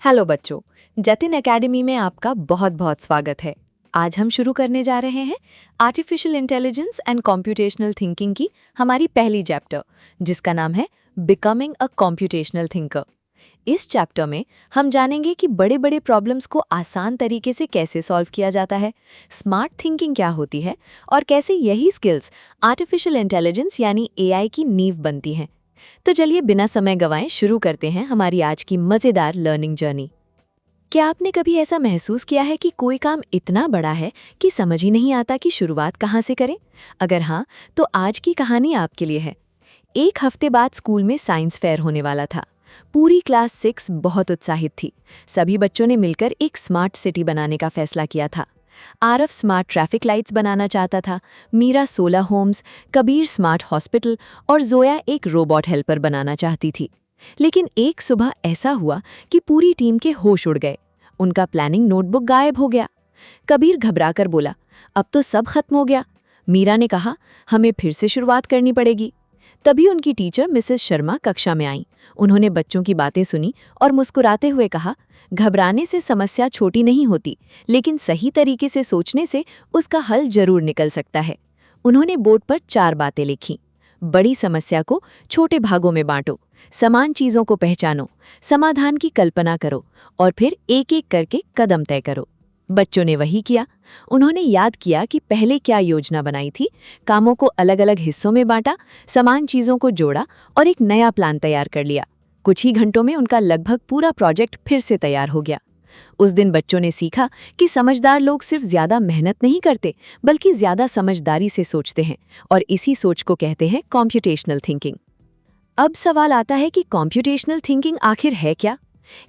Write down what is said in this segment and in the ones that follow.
Hello बच्चों, Jatin academy में आपका बहुत बहुत स्वागत है। आज हम शुरू करने जा रहे हैं artificial intelligence and computational thinking की हमारी पहली चैप्टर, जिसका नाम है बिकमिंग अ कंप्यूटेशनल थिंकर। इस चैप्टर में हम जानेंगे कि बड़े बड़े प्रॉब्लम्स को आसान तरीके से कैसे सॉल्व किया जाता है, स्मार्ट थिंकिंग क्या होती है और कैसे यही स्किल्स आर्टिफिशियल इंटेलिजेंस यानी एआई की नींव बनती हैं। तो चलिए बिना समय गंवाए शुरू करते हैं हमारी आज की मज़ेदार लर्निंग जर्नी। क्या आपने कभी ऐसा महसूस किया है कि कोई काम इतना बड़ा है कि समझ ही नहीं आता कि शुरुआत कहाँ से करें? अगर हाँ, तो आज की कहानी आपके लिए है। एक हफ्ते बाद स्कूल में साइंस फेयर होने वाला था। पूरी क्लास 6 बहुत उत्साहित थी। सभी बच्चों ने मिलकर एक स्मार्ट सिटी बनाने का फैसला किया था। आरफ स्मार्ट ट्रैफिक लाइट्स बनाना चाहता था, Meera solar homes, Kabir smart hospital और जोया एक रोबोट हेल्पर बनाना चाहती थी। लेकिन एक सुबह ऐसा हुआ कि पूरी टीम के होश उड़ गए। उनका प्लानिंग नोटबुक गायब हो गया। कबीर घबराकर बोला, अब तो सब खत्म हो गया। मीरा ने कहा, हमें फिर से शुरुआत करनी पड़ेगी। तभी उनकी टीचर मिसेस शर्मा कक्षा में आईं। उन्होंने बच्चों की बातें सुनी और मुस्कुराते हुए कहा, घबराने से समस्या छोटी नहीं होती, लेकिन सही तरीके से सोचने से उसका हल जरूर निकल सकता है। उन्होंने बोर्ड पर 4 बातें लिखीं। बड़ी समस्या को छोटे भागों में बांटो, समान चीज़ों को पहचानो, समाधान की कल्पना करो और फिर एक-एक करके कदम तय करो। बच्चों ने वही किया। उन्होंने याद किया कि पहले क्या योजना बनाई थी, कामों को अलग अलग हिस्सों में बांटा, समान चीज़ों को जोड़ा और एक नया प्लान तैयार कर लिया। कुछ ही घंटों में उनका लगभग पूरा प्रोजेक्ट फिर से तैयार हो गया। उस दिन बच्चों ने सीखा कि समझदार लोग सिर्फ ज्यादा मेहनत नहीं करते, बल्कि ज्यादा समझदारी से सोचते हैं, और इसी सोच को कहते हैं कॉम्प्यूटेशनल थिंकिंग। अब सवाल आता है कि कॉम्प्यूटेशनल थिंकिंग आखिर है क्या?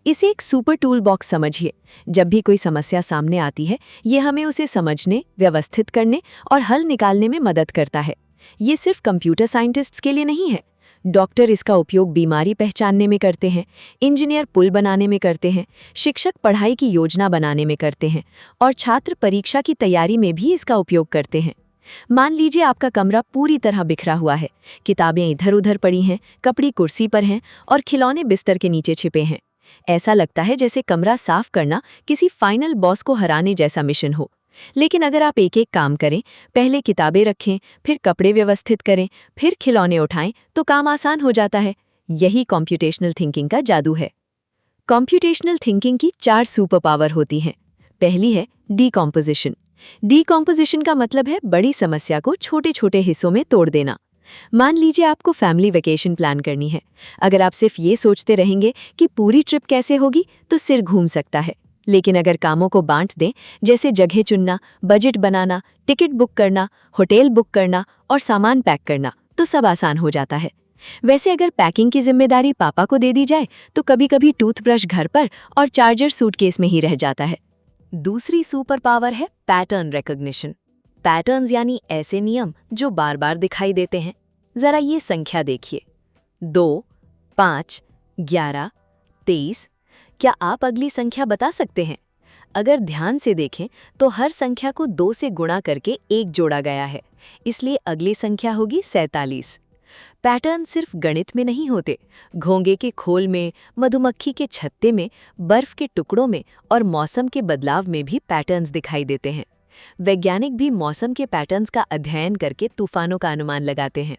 इसे एक सुपर टूल बॉक्स समझिए। जब भी कोई समस्या सामने आती है, ये हमें उसे समझने, व्यवस्थित करने और हल निकालने में मदद करता है। ये सिर्फ कंप्यूटर साइंटिस्ट्स के लिए नहीं है। डॉक्टर इसका उपयोग बीमारी पहचानने में करते हैं, इंजीनियर पुल बनाने में करते हैं, शिक्षक पढ़ाई की योजना बनाने में करते हैं और छात्र परीक्षा की तैयारी में भी इसका उपयोग करते हैं। मान लीजिए आपका कमरा पूरी तरह बिखरा हुआ है, किताबें इधर-उधर पड़ी हैं, कपड़ी कुर्सी पर हैं और खिलौने बिस्तर के नीचे छिपे हैं। ऐसा लगता है जैसे कमरा साफ करना किसी फाइनल बॉस को हराने जैसा मिशन हो। लेकिन अगर आप एक-एक काम करें, पहले किताबें रखें, फिर कपड़े व्यवस्थित करें, फिर खिलौने उठाएं, तो काम आसान हो जाता है। यही कॉम्प्यूटेशनल थिंकिंग का जादू है। कॉम्प्यूटेशनल थिंकिंग की 4 सुपर पावर होती हैं। पहली है डीकॉम्पोजिशन। डीकॉम्पोजिशन का मतलब है बड़ी समस्या को छोटे-छोटे हिस्सों में तोड़ देना। मान लीजिए आपको फैमिली वेकेशन प्लान करनी है। अगर आप सिर्फ ये सोचते रहेंगे कि पूरी ट्रिप कैसे होगी, तो सिर घूम सकता है। लेकिन अगर कामों को बांट दें, जैसे जगह चुनना, बजट बनाना, टिकट बुक करना, होटल बुक करना और सामान पैक करना, तो सब आसान हो जाता है। वैसे अगर पैकिंग की जिम्मेदारी पापा को दे दी जाए, तो कभी-कभी टूथब्रश घर पर और चार्जर सूटकेस में ही रह जाता है। दूसरी सुपर पावर है पैटर्न रिकॉग्निशन। पैटर्न्स यानी ऐसे नियम जो बार बार दिखाई देते हैं। जरा ये संख्या देखिए, 2, 5, 11, 23। क्या आप अगली संख्या बता सकते हैं? अगर ध्यान से देखें तो हर संख्या को 2 से गुणा करके 1 जोड़ा गया है, इसलिए अगली संख्या होगी 47। पैटर्न सिर्फ गणित में नहीं होते, घोंगे के खोल में, मधुमक्खी के छत्ते में, बर्फ के टुकड़ों में और मौसम के बदलाव में भी पैटर्न्स दिखाई देते हैं। वैज्ञानिक भी मौसम के पैटर्न्स का अध्ययन करके तूफानों का अनुमान लगाते हैं।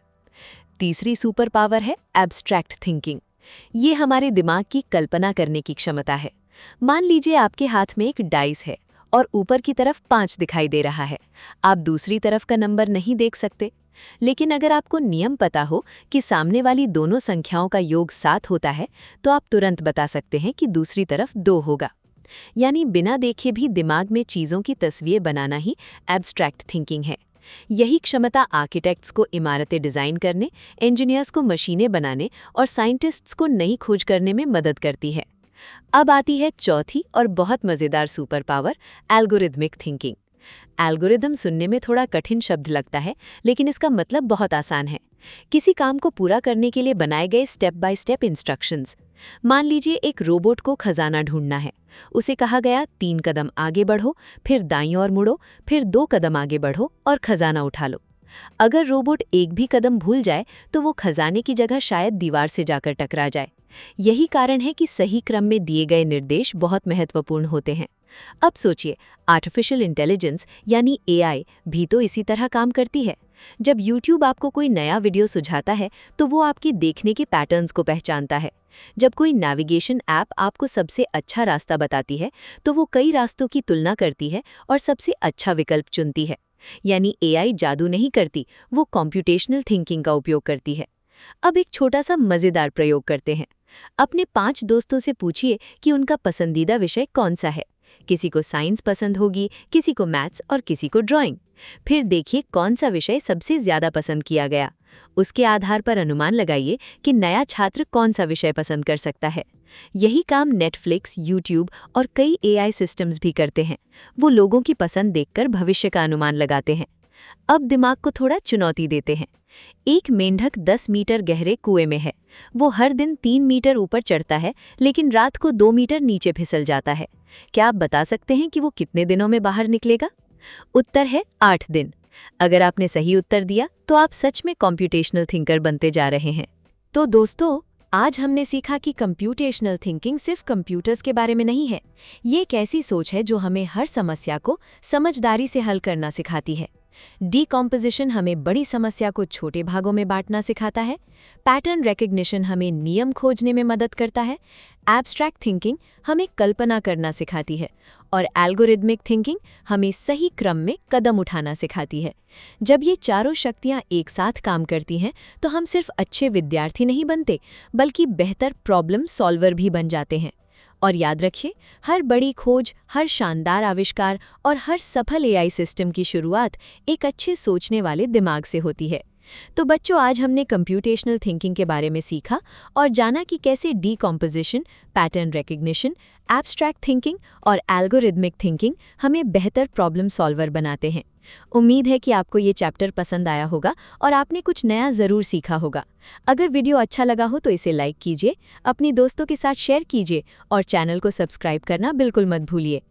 तीसरी सुपर पावर है एब्स्ट्रैक्ट थिंकिंग। ये हमारे दिमाग की कल्पना करने की क्षमता है। मान लीजिए आपके हाथ में एक डाइस है और ऊपर की तरफ 5 दिखाई दे रहा है। आप दूसरी तरफ का नंबर नहीं देख सकते, लेकिन अगर आपको नियम पता हो कि सामने वाली दोनों संख्याओं का योग 7 होता है, तो आप तुरंत बता सकते हैं कि दूसरी तरफ 2 होगा। यानी बिना देखे भी दिमाग में चीज़ों की तस्वीरें बनाना ही एब्स्ट्रैक्ट थिंकिंग है। यही क्षमता आर्किटेक्ट्स को इमारतें डिज़ाइन करने, इंजीनियर्स को मशीनें बनाने और साइंटिस्ट्स को नई खोज करने में मदद करती है। अब आती है चौथी और बहुत मज़ेदार super power, algorithmic thinking. Algorithm सुनने में थोड़ा कठिन शब्द लगता है, लेकिन इसका मतलब बहुत आसान है। किसी काम को पूरा करने के लिए बनाए गए स्टेप बाय स्टेप इंस्ट्रक्शंस। मान लीजिए एक रोबोट को खजाना ढूंढना है। उसे कहा गया 3 कदम आगे बढ़ो, फिर दाईं ओर मुड़ो, फिर 2 कदम आगे बढ़ो और खजाना उठा लो। अगर रोबोट एक भी कदम भूल जाए तो वो खजाने की जगह शायद दीवार से जाकर टकरा जाए। यही कारण है कि सही क्रम में दिए गए निर्देश बहुत महत्वपूर्ण होते हैं। अब सोचिए, आर्टिफिशियल इंटेलिजेंस यानी एआई भी तो इसी तरह काम करती है। जब YouTube आपको कोई नया वीडियो सुझाता है तो वो आपके देखने के पैटर्न्स को पहचानता है। जब कोई नेविगेशन ऐप आपको सबसे अच्छा रास्ता बताती है तो वो कई रास्तों की तुलना करती है और सबसे अच्छा विकल्प चुनती है। यानी एआई जादू नहीं करती, वो कॉम्प्यूटेशनल थिंकिंग का उपयोग करती है। अब एक छोटा सा मज़ेदार प्रयोग करते हैं। अपने 5 दोस्तों से पूछिए कि उनका पसंदीदा विषय कौन सा है। किसी को साइंस पसंद होगी, किसी को मैथ्स और किसी को ड्राइंग। फिर देखिए कौन सा विषय सबसे ज़्यादा पसंद किया गया। उसके आधार पर अनुमान लगाइए कि नया छात्र कौन सा विषय पसंद कर सकता है। यही काम नेटफ्लिक्स, यूट्यूब और कई एआई सिस्टम्स भी करते हैं। वो लोगों की पसंद देखकर भविष्य का अनुमान लगाते हैं। अब दिमाग को थोड़ा चुनौती देते हैं। एक मेंढक 10 मीटर गहरे कुएं में है। वो हर दिन 3 मीटर ऊपर चढ़ता है, लेकिन रात को 2 मीटर नीचे फिसल जाता है। क्या आप बता सकते हैं कि वो कितने दिनों में बाहर निकलेगा? उत्तर है 8 दिन। अगर आपने सही उत्तर दिया तो आप सच में कॉम्प्यूटेशनल थिंकर बनते जा रहे हैं। तो दोस्तों, आज हमने सीखा कि कंप्यूटेशनल थिंकिंग सिर्फ कंप्यूटर्स के बारे में नहीं है। ये एक ऐसी सोच है जो हमें हर समस्या को समझदारी से हल करना सिखाती है। डीकॉम्पोजिशन हमें बड़ी समस्या को छोटे भागों में बांटना सिखाता है। पैटर्न रिकग्निशन हमें नियम खोजने में मदद करता है। एब्स्ट्रैक्ट थिंकिंग हमें कल्पना करना सिखाती है। और एल्गोरिदमिक थिंकिंग हमें सही क्रम में कदम उठाना सिखाती है। जब ये चारों शक्तियाँ एक साथ काम करती हैं तो हम सिर्फ अच्छे विद्यार्थी नहीं बनते, बल्कि बेहतर प्रॉब्लम सॉल्वर भी बन जाते हैं। और याद रखिए, हर बड़ी खोज, हर शानदार आविष्कार और हर सफल एआई सिस्टम की शुरुआत एक अच्छे सोचने वाले दिमाग से होती है। तो बच्चों, आज हमने कंप्यूटेशनल थिंकिंग के बारे में सीखा और जाना कि कैसे decomposition, pattern recognition, abstract thinking और एल्गोरिदमिक थिंकिंग हमें बेहतर प्रॉब्लम सॉल्वर बनाते हैं। उम्मीद है कि आपको ये चैप्टर पसंद आया होगा और आपने कुछ नया ज़रूर सीखा होगा। अगर वीडियो अच्छा लगा हो तो इसे लाइक कीजिए, अपनी दोस्तों के साथ शेयर कीजिए और चैनल को सब्सक्राइब करना बिल्कुल मत भूलिए।